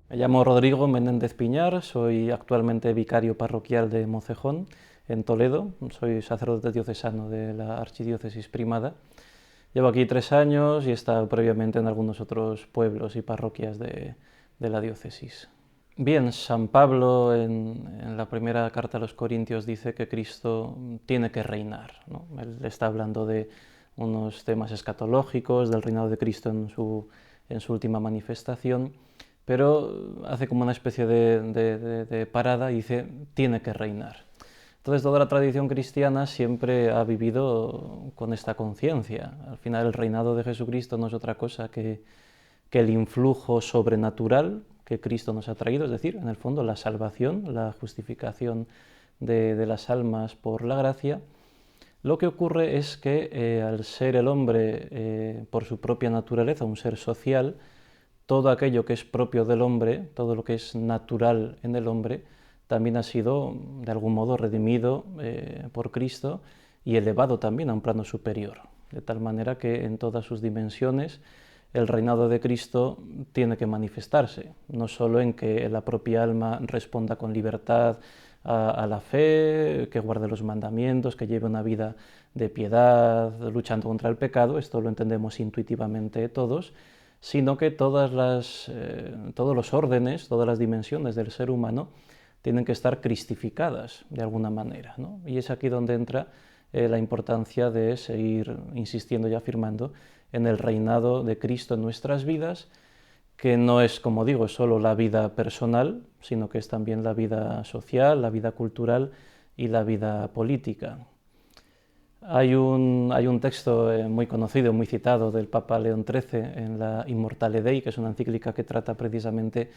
Me llamo Rodrigo Menéndez Piñar, soy actualmente vicario parroquial de Mocejón, en Toledo. Soy sacerdote diocesano de la Archidiócesis Primada. Llevo aquí 3 años y he estado previamente en algunos otros pueblos y parroquias de la diócesis. Bien, San Pablo en la primera carta a los Corintios dice que Cristo tiene que reinar, ¿no? Él está hablando de unos temas escatológicos, del reinado de Cristo en su última manifestación, pero hace como una especie de parada y dice, tiene que reinar. Entonces toda la tradición cristiana siempre ha vivido con esta conciencia. Al final el reinado de Jesucristo no es otra cosa que el influjo sobrenatural que Cristo nos ha traído, es decir, en el fondo la salvación, la justificación de las almas por la gracia. Lo que ocurre es que al ser el hombre por su propia naturaleza un ser social, todo aquello que es propio del hombre, todo lo que es natural en el hombre, también ha sido de algún modo redimido por Cristo y elevado también a un plano superior, de tal manera que en todas sus dimensiones el reinado de Cristo tiene que manifestarse, no solo en que la propia alma responda con libertad a la fe, que guarde los mandamientos, que lleve una vida de piedad, luchando contra el pecado, esto lo entendemos intuitivamente todos, sino que todos los órdenes, todas las dimensiones del ser humano tienen que estar cristificadas de alguna manera, ¿no? Y es aquí donde entra la importancia de seguir insistiendo y afirmando en el reinado de Cristo en nuestras vidas, que no es, como digo, solo la vida personal, sino que es también la vida social, la vida cultural y la vida política. Hay un texto muy conocido, muy citado del Papa León XIII en la Immortale Dei, que es una encíclica que trata precisamente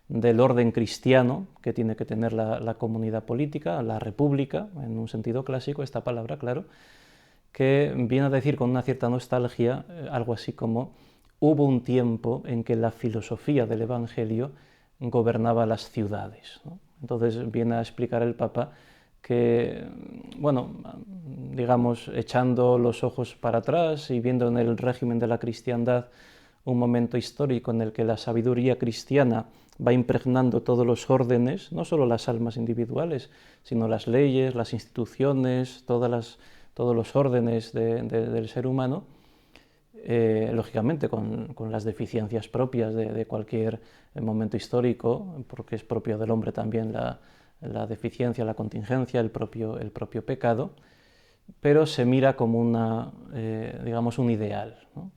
del orden cristiano que tiene que tener la comunidad política, la república, en un sentido clásico, esta palabra, claro, que viene a decir con una cierta nostalgia algo así como hubo un tiempo en que la filosofía del Evangelio gobernaba las ciudades, ¿no? Entonces viene a explicar el Papa que, bueno, digamos, echando los ojos para atrás y viendo en el régimen de la cristiandad un momento histórico en el que la sabiduría cristiana va impregnando todos los órdenes, no solo las almas individuales, sino las leyes, las instituciones, todos los órdenes del ser humano, lógicamente con las deficiencias propias de cualquier momento histórico, porque es propio del hombre también la deficiencia, la contingencia, el propio pecado, pero se mira como digamos, un ideal, ¿no?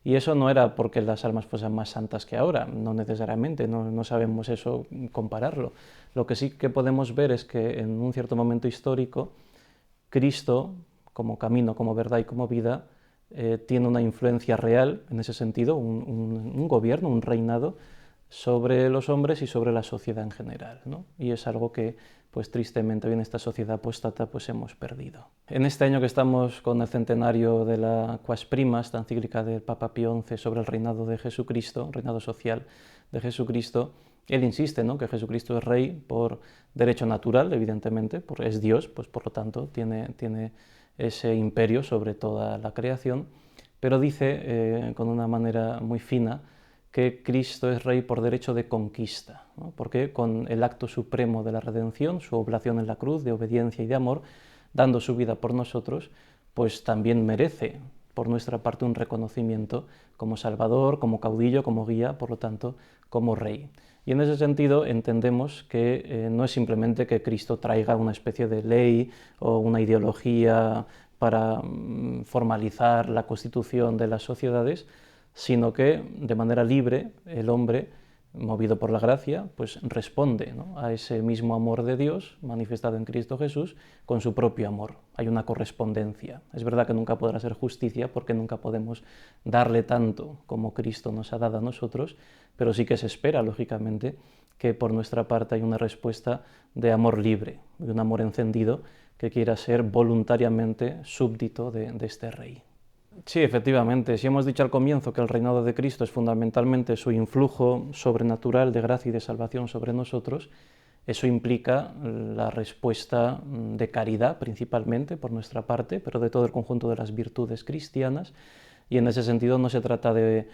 Y eso no era porque las almas fuesen más santas que ahora, no necesariamente, no sabemos eso compararlo. Lo que sí que podemos ver es que en un cierto momento histórico, Cristo, como camino, como verdad y como vida, tiene una influencia real, en ese sentido, un gobierno, un reinado sobre los hombres y sobre la sociedad en general, ¿no? Y es algo que, pues tristemente, hoy en esta sociedad apóstata, pues hemos perdido. En este año que estamos con el centenario de la Quas Primas, esta encíclica del Papa Pío XI sobre el reinado de Jesucristo, reinado social de Jesucristo, él insiste, ¿no?, que Jesucristo es rey por derecho natural, evidentemente, porque es Dios, pues por lo tanto tiene ese imperio sobre toda la creación, pero dice con una manera muy fina que Cristo es rey por derecho de conquista, ¿no? Porque con el acto supremo de la redención, su oblación en la cruz de obediencia y de amor, dando su vida por nosotros, pues también merece por nuestra parte un reconocimiento como Salvador, como caudillo, como guía, por lo tanto, como rey. Y en ese sentido entendemos que no es simplemente que Cristo traiga una especie de ley o una ideología para formalizar la constitución de las sociedades, sino que de manera libre el hombre, movido por la gracia, pues responde, ¿no?, a ese mismo amor de Dios manifestado en Cristo Jesús con su propio amor. Hay una correspondencia. Es verdad que nunca podrá ser justicia porque nunca podemos darle tanto como Cristo nos ha dado a nosotros, pero sí que se espera, lógicamente, que por nuestra parte hay una respuesta de amor libre, de un amor encendido que quiera ser voluntariamente súbdito de este Rey. Sí, efectivamente. Si hemos dicho al comienzo que el reinado de Cristo es fundamentalmente su influjo sobrenatural de gracia y de salvación sobre nosotros, eso implica la respuesta de caridad principalmente por nuestra parte, pero de todo el conjunto de las virtudes cristianas, y en ese sentido no se trata de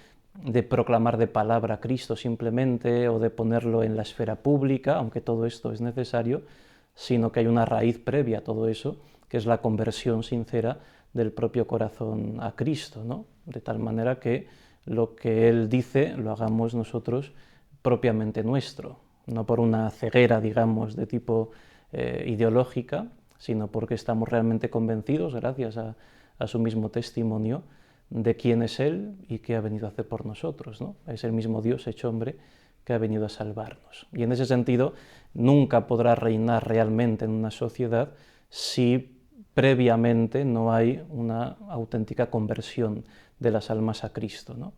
de proclamar de palabra a Cristo simplemente o de ponerlo en la esfera pública, aunque todo esto es necesario, sino que hay una raíz previa a todo eso, que es la conversión sincera del propio corazón a Cristo, ¿no? De tal manera que lo que Él dice lo hagamos nosotros propiamente nuestro, no por una ceguera, digamos, de tipo ideológica, sino porque estamos realmente convencidos, gracias a su mismo testimonio, de quién es Él y qué ha venido a hacer por nosotros, ¿no? Es el mismo Dios hecho hombre que ha venido a salvarnos. Y en ese sentido, nunca podrá reinar realmente en una sociedad si previamente no hay una auténtica conversión de las almas a Cristo, ¿no?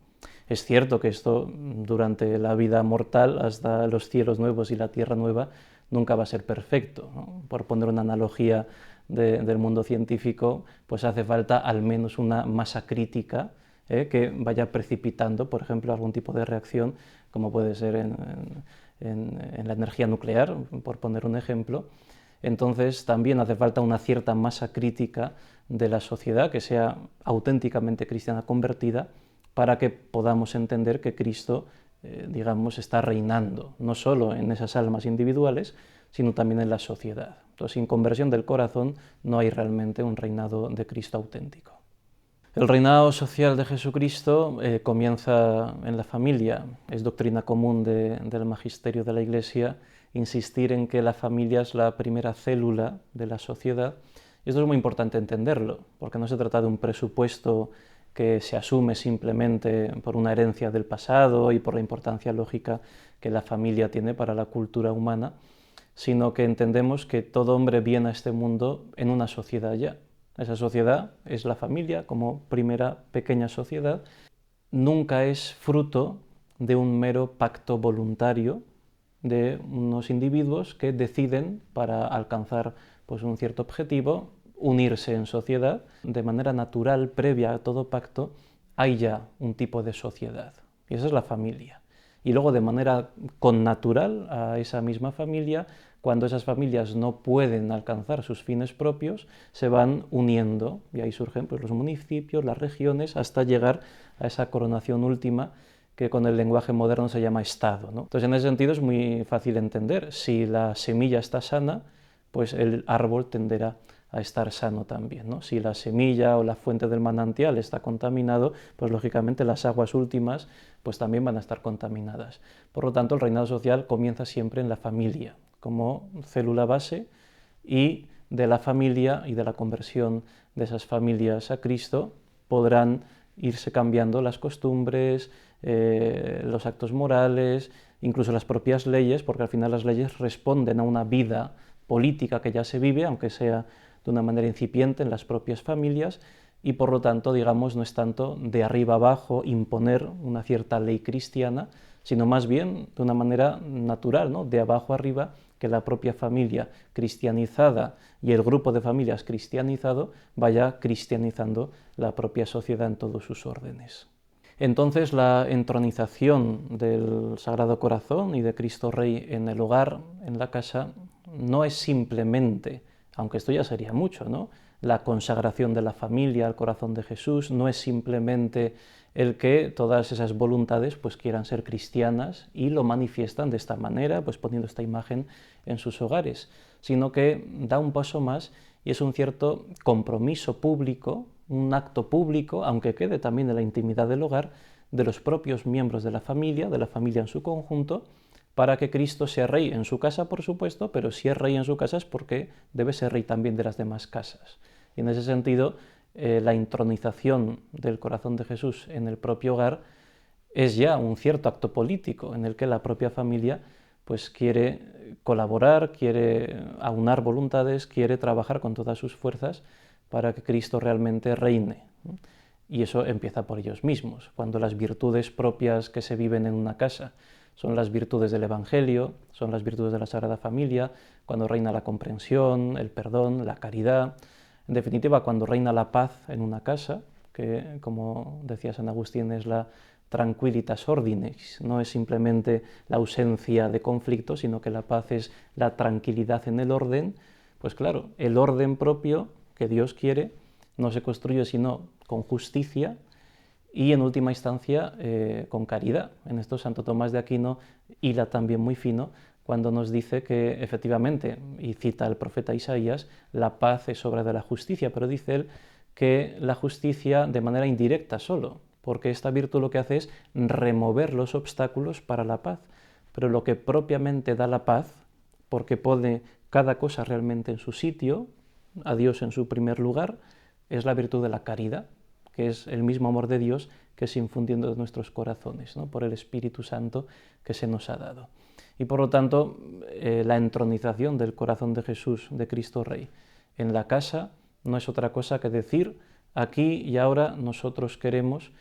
Es cierto que esto durante la vida mortal, hasta los cielos nuevos y la tierra nueva, nunca va a ser perfecto, ¿no? Por poner una analogía del mundo científico, pues hace falta al menos una masa crítica que vaya precipitando, por ejemplo, algún tipo de reacción, como puede ser en la energía nuclear, por poner un ejemplo. Entonces también hace falta una cierta masa crítica de la sociedad que sea auténticamente cristiana convertida para que podamos entender que Cristo, digamos, está reinando, no solo en esas almas individuales, sino también en la sociedad. Entonces, sin conversión del corazón no hay realmente un reinado de Cristo auténtico. El reinado social de Jesucristo comienza en la familia. Es doctrina común del magisterio de la Iglesia insistir en que la familia es la primera célula de la sociedad. Y esto es muy importante entenderlo, porque no se trata de un presupuesto que se asume simplemente por una herencia del pasado y por la importancia lógica que la familia tiene para la cultura humana, sino que entendemos que todo hombre viene a este mundo en una sociedad ya. Esa sociedad es la familia como primera pequeña sociedad. Nunca es fruto de un mero pacto voluntario de unos individuos que deciden, para alcanzar pues, un cierto objetivo, unirse en sociedad. De manera natural, previa a todo pacto, hay ya un tipo de sociedad, y esa es la familia. Y luego, de manera connatural a esa misma familia, cuando esas familias no pueden alcanzar sus fines propios, se van uniendo, y ahí surgen pues, los municipios, las regiones, hasta llegar a esa coronación última que con el lenguaje moderno se llama Estado, ¿no? Entonces, en ese sentido es muy fácil entender. Si la semilla está sana, pues el árbol tenderá a estar sano también, ¿no? Si la semilla o la fuente del manantial está contaminado, pues lógicamente las aguas últimas pues también van a estar contaminadas. Por lo tanto, el reinado social comienza siempre en la familia, como célula base, y de la familia y de la conversión de esas familias a Cristo podrán irse cambiando las costumbres, los actos morales, incluso las propias leyes, porque al final las leyes responden a una vida política que ya se vive, aunque sea de una manera incipiente en las propias familias, y por lo tanto, digamos, no es tanto de arriba abajo imponer una cierta ley cristiana, sino más bien de una manera natural, ¿no? De abajo arriba, que la propia familia cristianizada y el grupo de familias cristianizado vaya cristianizando la propia sociedad en todos sus órdenes. Entonces, la entronización del Sagrado Corazón y de Cristo Rey en el hogar, en la casa, no es simplemente, aunque esto ya sería mucho, ¿no?, la consagración de la familia al corazón de Jesús, no es simplemente el que todas esas voluntades pues quieran ser cristianas y lo manifiestan de esta manera, pues poniendo esta imagen en sus hogares, sino que da un paso más y es un cierto compromiso público, un acto público, aunque quede también en la intimidad del hogar, de los propios miembros de la familia en su conjunto, para que Cristo sea rey en su casa, por supuesto, pero si es rey en su casa es porque debe ser rey también de las demás casas. Y en ese sentido, la intronización del corazón de Jesús en el propio hogar es ya un cierto acto político en el que la propia familia pues quiere colaborar, quiere aunar voluntades, quiere trabajar con todas sus fuerzas para que Cristo realmente reine. Y eso empieza por ellos mismos. Cuando las virtudes propias que se viven en una casa son las virtudes del Evangelio, son las virtudes de la Sagrada Familia, cuando reina la comprensión, el perdón, la caridad, en definitiva, cuando reina la paz en una casa, que, como decía San Agustín, es la tranquilitas ordinis, no es simplemente la ausencia de conflicto, sino que la paz es la tranquilidad en el orden, pues claro, el orden propio que Dios quiere no se construye sino con justicia y en última instancia con caridad. En esto Santo Tomás de Aquino hila también muy fino cuando nos dice que efectivamente, y cita al profeta Isaías, la paz es obra de la justicia, pero dice él que la justicia de manera indirecta solo, porque esta virtud lo que hace es remover los obstáculos para la paz, pero lo que propiamente da la paz, porque pone cada cosa realmente en su sitio, a Dios en su primer lugar, es la virtud de la caridad, que es el mismo amor de Dios que se infundiendo en nuestros corazones, ¿no? Por el Espíritu Santo que se nos ha dado. Y por lo tanto, la entronización del corazón de Jesús, de Cristo Rey, en la casa no es otra cosa que decir, aquí y ahora nosotros queremos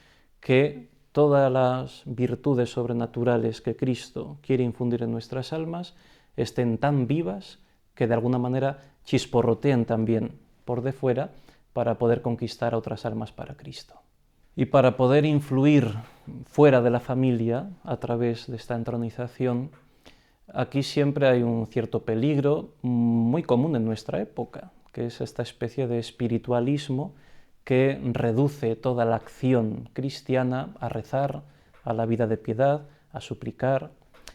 que todas las virtudes sobrenaturales que Cristo quiere infundir en nuestras almas estén tan vivas que de alguna manera chisporroteen también por de fuera para poder conquistar a otras almas para Cristo. Y para poder influir fuera de la familia a través de esta entronización, aquí siempre hay un cierto peligro muy común en nuestra época, que es esta especie de espiritualismo que reduce toda la acción cristiana a rezar, a la vida de piedad, a suplicar.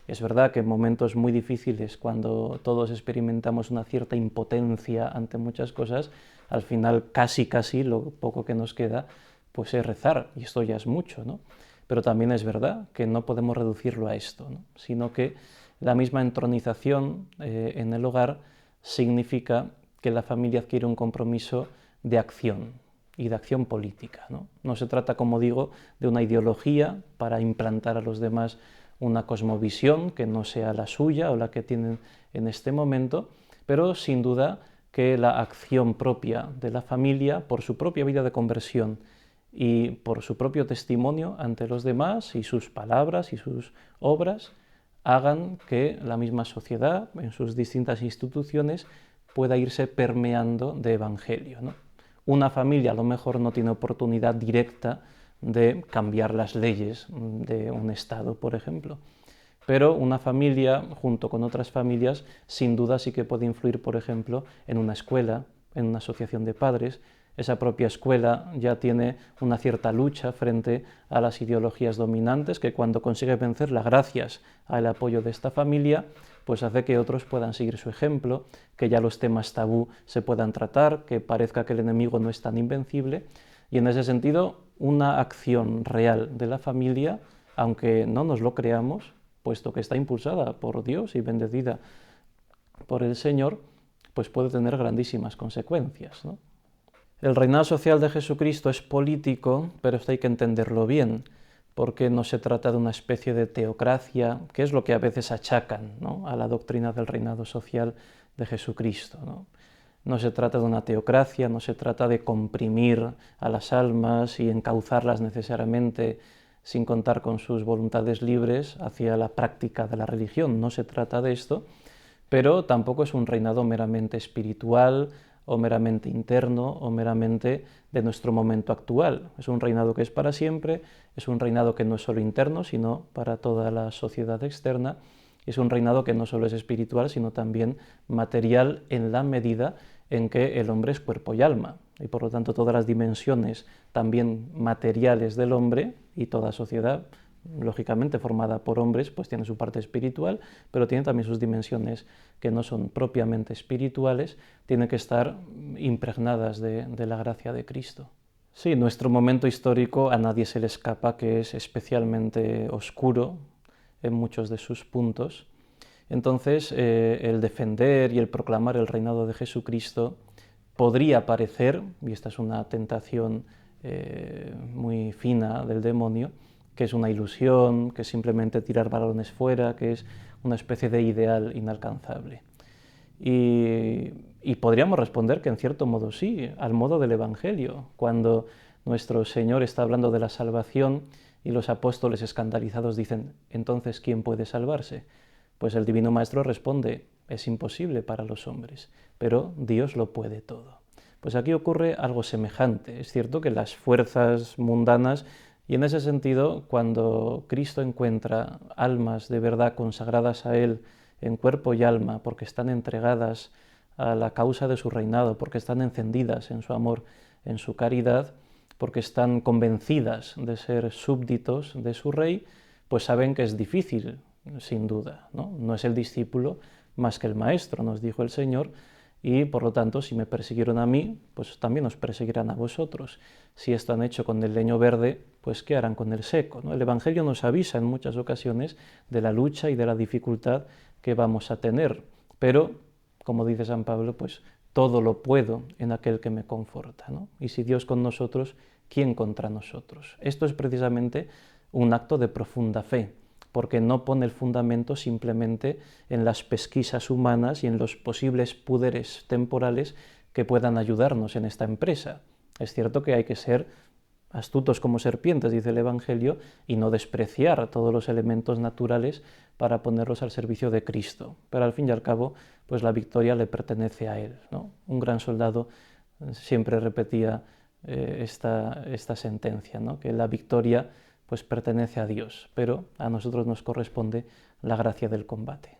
Es verdad que en momentos muy difíciles, cuando todos experimentamos una cierta impotencia ante muchas cosas, al final casi lo poco que nos queda, pues es rezar, y esto ya es mucho, ¿no? Pero también es verdad que no podemos reducirlo a esto, ¿no? Sino que la misma entronización en el hogar significa que la familia adquiere un compromiso de acción y de acción política, ¿no? No se trata, como digo, de una ideología para implantar a los demás una cosmovisión que no sea la suya o la que tienen en este momento, pero sin duda que la acción propia de la familia, por su propia vida de conversión y por su propio testimonio ante los demás y sus palabras y sus obras, hagan que la misma sociedad, en sus distintas instituciones, pueda irse permeando de evangelio, ¿no? Una familia a lo mejor no tiene oportunidad directa de cambiar las leyes de un Estado, por ejemplo, pero una familia, junto con otras familias, sin duda sí que puede influir, por ejemplo, en una escuela, en una asociación de padres. Esa propia escuela ya tiene una cierta lucha frente a las ideologías dominantes que cuando consigue vencerla gracias al apoyo de esta familia, pues hace que otros puedan seguir su ejemplo, que ya los temas tabú se puedan tratar, que parezca que el enemigo no es tan invencible. Y en ese sentido, una acción real de la familia, aunque no nos lo creamos, puesto que está impulsada por Dios y bendecida por el Señor, pues puede tener grandísimas consecuencias, ¿no? El reinado social de Jesucristo es político, pero esto hay que entenderlo bien, porque no se trata de una especie de teocracia, que es lo que a veces achacan, ¿no?, a la doctrina del reinado social de Jesucristo, ¿no? No se trata de una teocracia, no se trata de comprimir a las almas y encauzarlas necesariamente sin contar con sus voluntades libres hacia la práctica de la religión. No se trata de esto, pero tampoco es un reinado meramente espiritual o meramente interno o meramente de nuestro momento actual. Es un reinado que es para siempre, es un reinado que no es solo interno, sino para toda la sociedad externa. Es un reinado que no solo es espiritual, sino también material en la medida en que el hombre es cuerpo y alma, y por lo tanto todas las dimensiones también materiales del hombre y toda sociedad, lógicamente formada por hombres, pues tiene su parte espiritual, pero tiene también sus dimensiones que no son propiamente espirituales, tienen que estar impregnadas de la gracia de Cristo. Sí, nuestro momento histórico a nadie se le escapa que es especialmente oscuro en muchos de sus puntos. Entonces, el defender y el proclamar el reinado de Jesucristo podría parecer, y esta es una tentación muy fina del demonio, que es una ilusión, que es simplemente tirar balones fuera, que es una especie de ideal inalcanzable. Y podríamos responder que en cierto modo sí, al modo del Evangelio, cuando nuestro Señor está hablando de la salvación y los apóstoles escandalizados dicen, entonces, ¿quién puede salvarse? Pues el Divino Maestro responde, es imposible para los hombres, pero Dios lo puede todo. Pues aquí ocurre algo semejante. Es cierto que las fuerzas mundanas, y en ese sentido, cuando Cristo encuentra almas de verdad consagradas a Él en cuerpo y alma, porque están entregadas a la causa de su reinado, porque están encendidas en su amor, en su caridad, porque están convencidas de ser súbditos de su rey, pues saben que es difícil, sin duda, ¿no? No es el discípulo más que el maestro, nos dijo el Señor, y por lo tanto, si me persiguieron a mí, pues también os perseguirán a vosotros. Si esto han hecho con el leño verde, pues ¿qué harán con el seco? ¿No? El Evangelio nos avisa en muchas ocasiones de la lucha y de la dificultad que vamos a tener, pero, como dice San Pablo, pues todo lo puedo en aquel que me conforta, ¿no? Y si Dios con nosotros, ¿quién contra nosotros? Esto es precisamente un acto de profunda fe, porque no pone el fundamento simplemente en las pesquisas humanas y en los posibles poderes temporales que puedan ayudarnos en esta empresa. Es cierto que hay que ser astutos como serpientes, dice el Evangelio, y no despreciar todos los elementos naturales para ponerlos al servicio de Cristo. Pero al fin y al cabo, pues la victoria le pertenece a Él, ¿no? Un gran soldado siempre repetía esta sentencia, ¿no? Que la victoria pues pertenece a Dios, pero a nosotros nos corresponde la gracia del combate.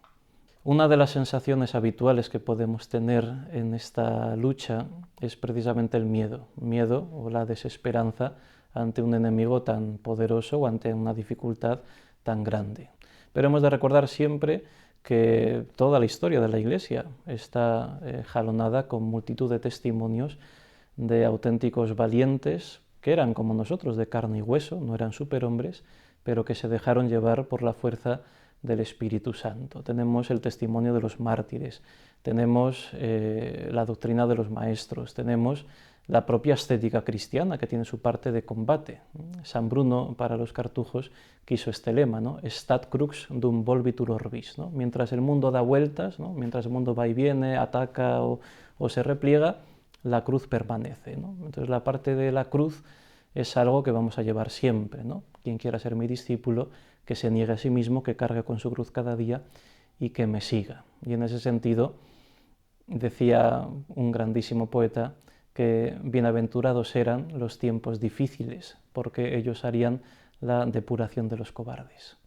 Una de las sensaciones habituales que podemos tener en esta lucha es precisamente el miedo o la desesperanza ante un enemigo tan poderoso o ante una dificultad tan grande. Pero hemos de recordar siempre que toda la historia de la Iglesia está jalonada con multitud de testimonios de auténticos valientes que eran como nosotros, de carne y hueso, no eran superhombres, pero que se dejaron llevar por la fuerza del Espíritu Santo. Tenemos el testimonio de los mártires, tenemos la doctrina de los maestros, tenemos la propia estética cristiana que tiene su parte de combate. San Bruno, para los cartujos, quiso este lema, ¿no? Stat crux dum volvitur orbis, ¿no? Mientras el mundo da vueltas, ¿no? Mientras el mundo va y viene, ataca o se repliega, la cruz permanece, ¿no? Entonces la parte de la cruz es algo que vamos a llevar siempre, ¿no? Quien quiera ser mi discípulo, que se niegue a sí mismo, que cargue con su cruz cada día y que me siga. Y en ese sentido, decía un grandísimo poeta que bienaventurados eran los tiempos difíciles, porque ellos harían la depuración de los cobardes.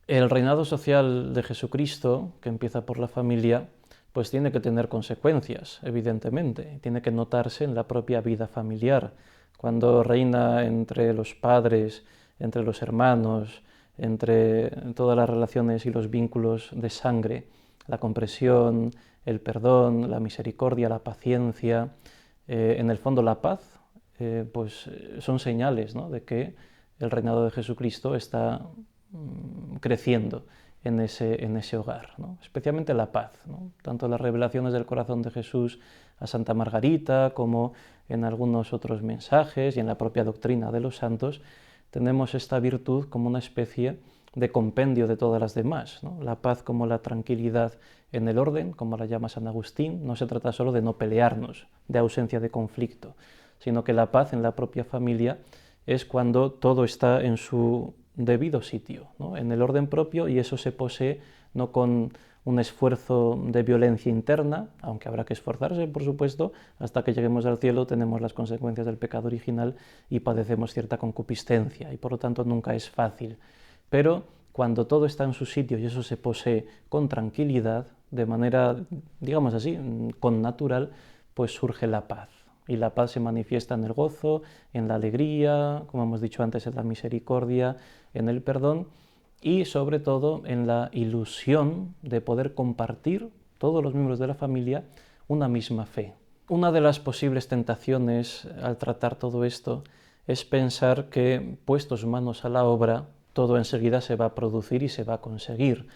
El reinado social de Jesucristo, que empieza por la familia, pues tiene que tener consecuencias, evidentemente, tiene que notarse en la propia vida familiar, cuando reina entre los padres, entre los hermanos, entre todas las relaciones y los vínculos de sangre, la comprensión, el perdón, la misericordia, la paciencia, en el fondo la paz, pues son señales, ¿no?, de que el reinado de Jesucristo está creciendo en ese hogar, ¿no? Especialmente la paz, ¿no? Tanto las revelaciones del corazón de Jesús a Santa Margarita como en algunos otros mensajes y en la propia doctrina de los santos, tenemos esta virtud como una especie de compendio de todas las demás, ¿no? La paz como la tranquilidad en el orden, como la llama San Agustín. No se trata solo de no pelearnos, de ausencia de conflicto, sino que la paz en la propia familia es cuando todo está en su debido sitio, ¿no?, en el orden propio, y eso se posee no con un esfuerzo de violencia interna, aunque habrá que esforzarse, por supuesto. Hasta que lleguemos al cielo tenemos las consecuencias del pecado original y padecemos cierta concupiscencia, y por lo tanto nunca es fácil. Pero cuando todo está en su sitio y eso se posee con tranquilidad, de manera, digamos así, connatural, pues surge la paz. Y la paz se manifiesta en el gozo, en la alegría, como hemos dicho antes, en la misericordia, en el perdón y sobre todo en la ilusión de poder compartir, todos los miembros de la familia, una misma fe. Una de las posibles tentaciones al tratar todo esto es pensar que, puestos manos a la obra, todo enseguida se va a producir y se va a conseguir.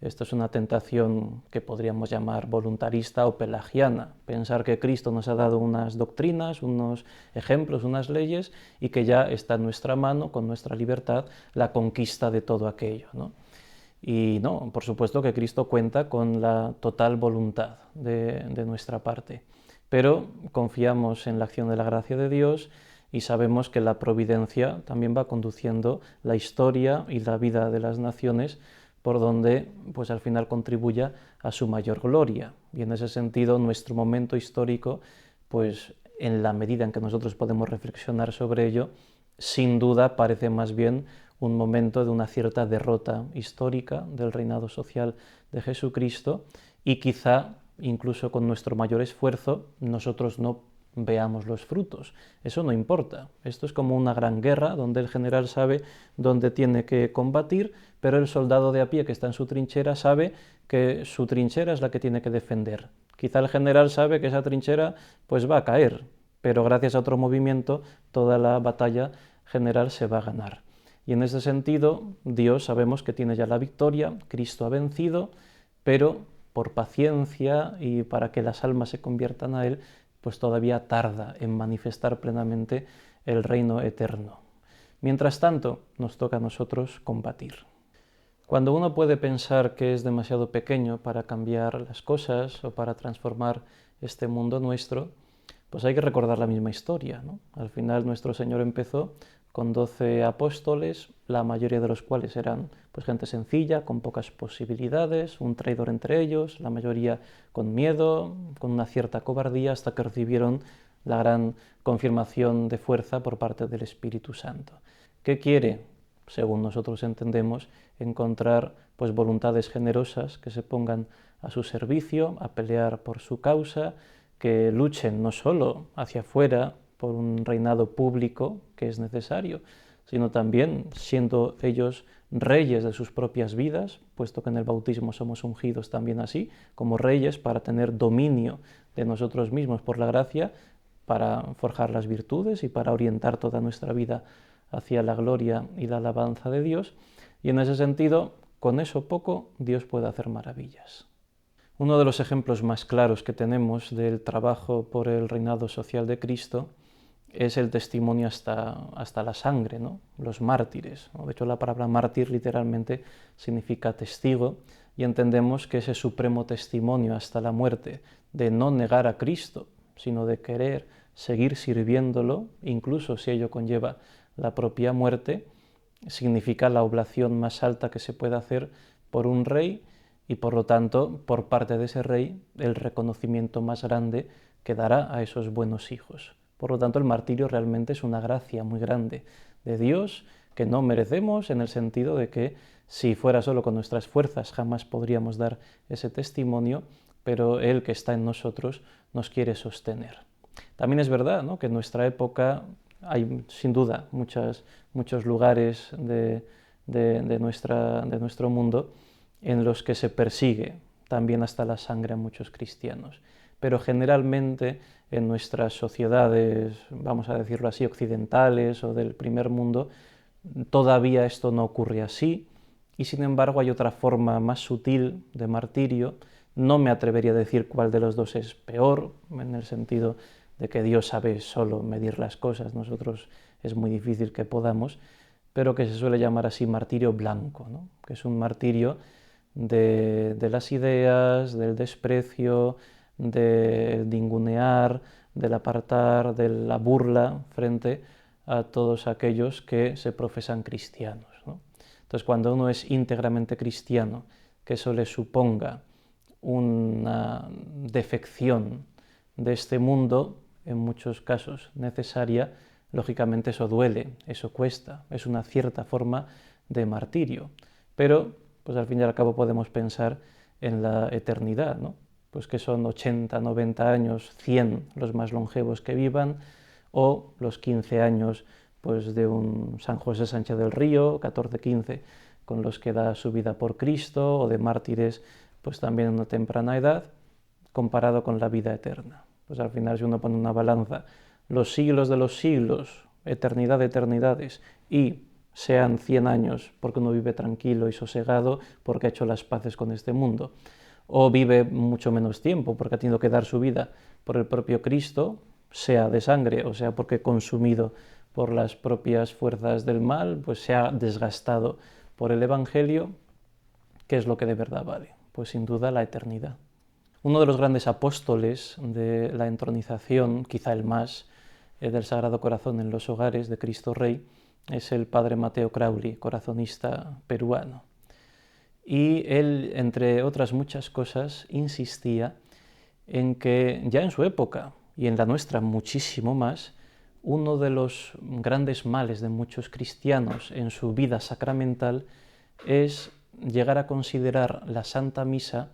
Esto es una tentación que podríamos llamar voluntarista o pelagiana, pensar que Cristo nos ha dado unas doctrinas, unos ejemplos, unas leyes, y que ya está en nuestra mano, con nuestra libertad, la conquista de todo aquello, ¿no? Y no, por supuesto que Cristo cuenta con la total voluntad de nuestra parte, pero confiamos en la acción de la gracia de Dios y sabemos que la providencia también va conduciendo la historia y la vida de las naciones por donde pues al final contribuya a su mayor gloria. Y en ese sentido nuestro momento histórico, pues en la medida en que nosotros podemos reflexionar sobre ello, sin duda parece más bien un momento de una cierta derrota histórica del reinado social de Jesucristo, y quizá incluso con nuestro mayor esfuerzo nosotros no veamos los frutos. Eso no importa. Esto es como una gran guerra donde el general sabe dónde tiene que combatir, pero el soldado de a pie que está en su trinchera sabe que su trinchera es la que tiene que defender. Quizá el general sabe que esa trinchera pues va a caer, pero gracias a otro movimiento toda la batalla general se va a ganar. Y en ese sentido, Dios sabemos que tiene ya la victoria, Cristo ha vencido, pero por paciencia y para que las almas se conviertan a Él, pues todavía tarda en manifestar plenamente el reino eterno. Mientras tanto, nos toca a nosotros combatir. Cuando uno puede pensar que es demasiado pequeño para cambiar las cosas o para transformar este mundo nuestro, pues hay que recordar la misma historia, ¿no? Al final nuestro Señor empezó con 12 apóstoles, la mayoría de los cuales eran pues gente sencilla, con pocas posibilidades, un traidor entre ellos, la mayoría con miedo, con una cierta cobardía, hasta que recibieron la gran confirmación de fuerza por parte del Espíritu Santo. ¿Qué quiere? Según nosotros entendemos, encontrar pues voluntades generosas que se pongan a su servicio, a pelear por su causa, que luchen no solo hacia afuera por un reinado público que es necesario, sino también siendo ellos reyes de sus propias vidas, puesto que en el bautismo somos ungidos también así, como reyes para tener dominio de nosotros mismos por la gracia, para forjar las virtudes y para orientar toda nuestra vida hacia la gloria y la alabanza de Dios. Y en ese sentido, con eso poco, Dios puede hacer maravillas. Uno de los ejemplos más claros que tenemos del trabajo por el reinado social de Cristo es el testimonio hasta la sangre, ¿no? Los mártires, ¿no? De hecho, la palabra mártir literalmente significa testigo, y entendemos que ese supremo testimonio hasta la muerte de no negar a Cristo, sino de querer seguir sirviéndolo, incluso si ello conlleva la propia muerte, significa la oblación más alta que se puede hacer por un rey, y por lo tanto, por parte de ese rey, el reconocimiento más grande que dará a esos buenos hijos. Por lo tanto, el martirio realmente es una gracia muy grande de Dios que no merecemos, en el sentido de que si fuera solo con nuestras fuerzas jamás podríamos dar ese testimonio, pero Él que está en nosotros nos quiere sostener. También es verdad, ¿no?, que en nuestra época hay sin duda muchos lugares de nuestro mundo en los que se persigue también hasta la sangre a muchos cristianos. Pero generalmente en nuestras sociedades, vamos a decirlo así, occidentales o del primer mundo, todavía esto no ocurre así, y sin embargo hay otra forma más sutil de martirio. No me atrevería a decir cuál de los dos es peor, en el sentido de que Dios sabe solo medir las cosas, nosotros es muy difícil que podamos, pero que se suele llamar así martirio blanco, ¿no?, que es un martirio de las ideas, del desprecio, del ningunear, del apartar, de la burla frente a todos aquellos que se profesan cristianos, ¿no? Entonces, cuando uno es íntegramente cristiano, que eso le suponga una defección de este mundo, en muchos casos necesaria, lógicamente eso duele, eso cuesta, es una cierta forma de martirio, pero pues al fin y al cabo podemos pensar en la eternidad, ¿no? Pues que son 80, 90 años, 100 los más longevos que vivan, o los 15 años pues de un San José Sánchez del Río, 14, 15, con los que da su vida por Cristo, o de mártires pues también en una temprana edad, comparado con la vida eterna. Pues al final, si uno pone una balanza, los siglos de los siglos, eternidad de eternidades, y sean 100 años porque uno vive tranquilo y sosegado porque ha hecho las paces con este mundo, o vive mucho menos tiempo porque ha tenido que dar su vida por el propio Cristo, sea de sangre o sea porque consumido por las propias fuerzas del mal, pues se ha desgastado por el Evangelio, ¿qué es lo que de verdad vale? Pues sin duda la eternidad. Uno de los grandes apóstoles de la entronización, quizá el más, del Sagrado Corazón en los hogares de Cristo Rey, es el padre Mateo Crowley, corazonista peruano. Y él, entre otras muchas cosas, insistía en que ya en su época, y en la nuestra muchísimo más, uno de los grandes males de muchos cristianos en su vida sacramental es llegar a considerar la Santa Misa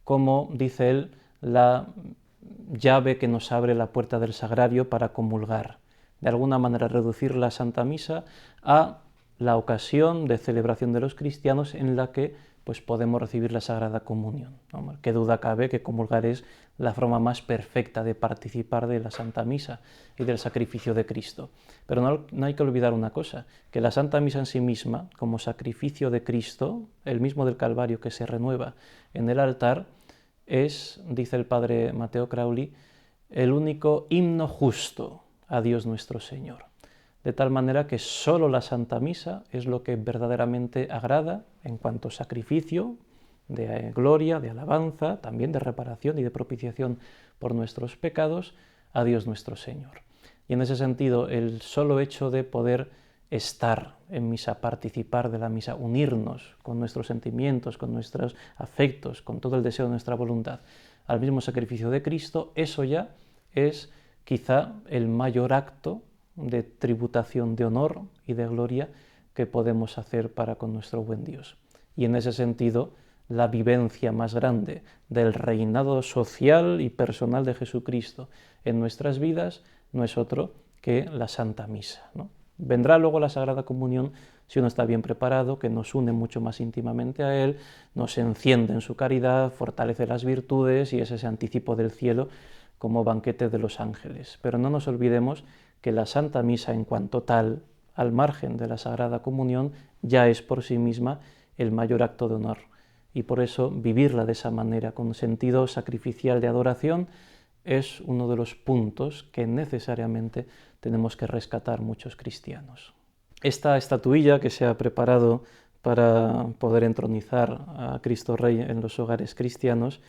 como, dice él, la llave que nos abre la puerta del sagrario para comulgar. De alguna manera reducir la Santa Misa a la ocasión de celebración de los cristianos en la que pues, podemos recibir la Sagrada Comunión, ¿no? Qué duda cabe que comulgar es la forma más perfecta de participar de la Santa Misa y del sacrificio de Cristo. Pero no hay que olvidar una cosa, que la Santa Misa en sí misma, como sacrificio de Cristo, el mismo del Calvario que se renueva en el altar, es, dice el padre Mateo Crauli, el único himno justo a Dios nuestro Señor. De tal manera que solo la Santa Misa es lo que verdaderamente agrada en cuanto a sacrificio, de gloria, de alabanza, también de reparación y de propiciación por nuestros pecados a Dios nuestro Señor. Y en ese sentido, el solo hecho de poder estar en misa, participar de la misa, unirnos con nuestros sentimientos, con nuestros afectos, con todo el deseo de nuestra voluntad al mismo sacrificio de Cristo, eso ya es quizá el mayor acto de tributación de honor y de gloria que podemos hacer para con nuestro buen Dios. Y en ese sentido, la vivencia más grande del reinado social y personal de Jesucristo en nuestras vidas no es otro que la Santa Misa, ¿no? Vendrá luego la Sagrada Comunión si uno está bien preparado, que nos une mucho más íntimamente a Él, nos enciende en su caridad, fortalece las virtudes y es ese anticipo del cielo como banquete de los ángeles. Pero no nos olvidemos que la Santa Misa en cuanto tal, al margen de la Sagrada Comunión, ya es por sí misma el mayor acto de honor. Y por eso vivirla de esa manera, con sentido sacrificial de adoración, es uno de los puntos que necesariamente tenemos que rescatar muchos cristianos. Esta estatuilla que se ha preparado para poder entronizar a Cristo Rey en los hogares cristianos,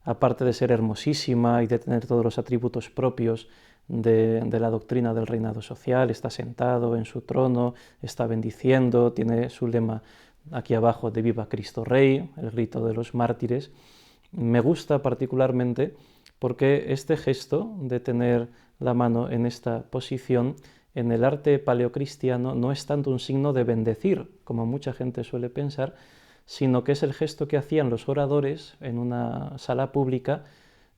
aparte de ser hermosísima y de tener todos los atributos propios de la doctrina del reinado social, está sentado en su trono, está bendiciendo, tiene su lema aquí abajo de Viva Cristo Rey, el grito de los mártires. Me gusta particularmente porque este gesto de tener la mano en esta posición en el arte paleocristiano no es tanto un signo de bendecir, como mucha gente suele pensar, sino que es el gesto que hacían los oradores en una sala pública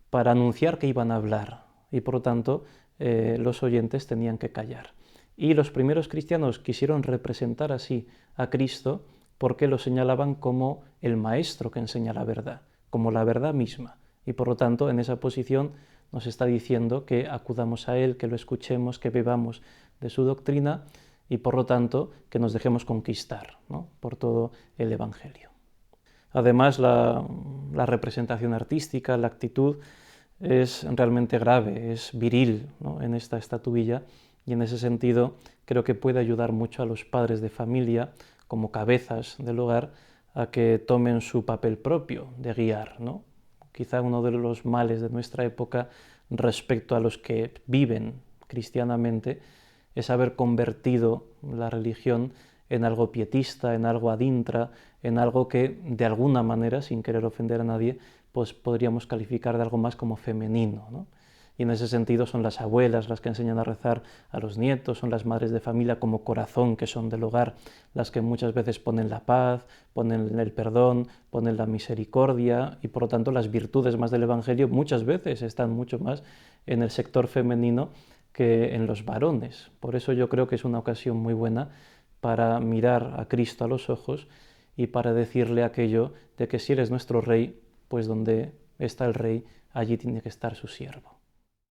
para anunciar que iban a hablar y por lo tanto los oyentes tenían que callar. Y los primeros cristianos quisieron representar así a Cristo porque lo señalaban como el maestro que enseña la verdad, como la verdad misma. Y por lo tanto en esa posición nos está diciendo que acudamos a Él, que lo escuchemos, que bebamos de su doctrina y por lo tanto que nos dejemos conquistar, ¿no?, por todo el Evangelio. Además la representación artística, la actitud es realmente grave, es viril, ¿no?, en esta estatuilla y en ese sentido creo que puede ayudar mucho a los padres de familia como cabezas del hogar a que tomen su papel propio de guiar, ¿no? Quizá uno de los males de nuestra época respecto a los que viven cristianamente es haber convertido la religión en algo pietista, en algo ad intra, en algo que de alguna manera, sin querer ofender a nadie, pues podríamos calificar de algo más como femenino, ¿no? Y en ese sentido son las abuelas las que enseñan a rezar a los nietos, son las madres de familia como corazón que son del hogar, las que muchas veces ponen la paz, ponen el perdón, ponen la misericordia y por lo tanto las virtudes más del Evangelio muchas veces están mucho más en el sector femenino que en los varones. Por eso yo creo que es una ocasión muy buena para mirar a Cristo a los ojos y para decirle aquello de que si Él es nuestro Rey, pues donde está el Rey, allí tiene que estar su siervo.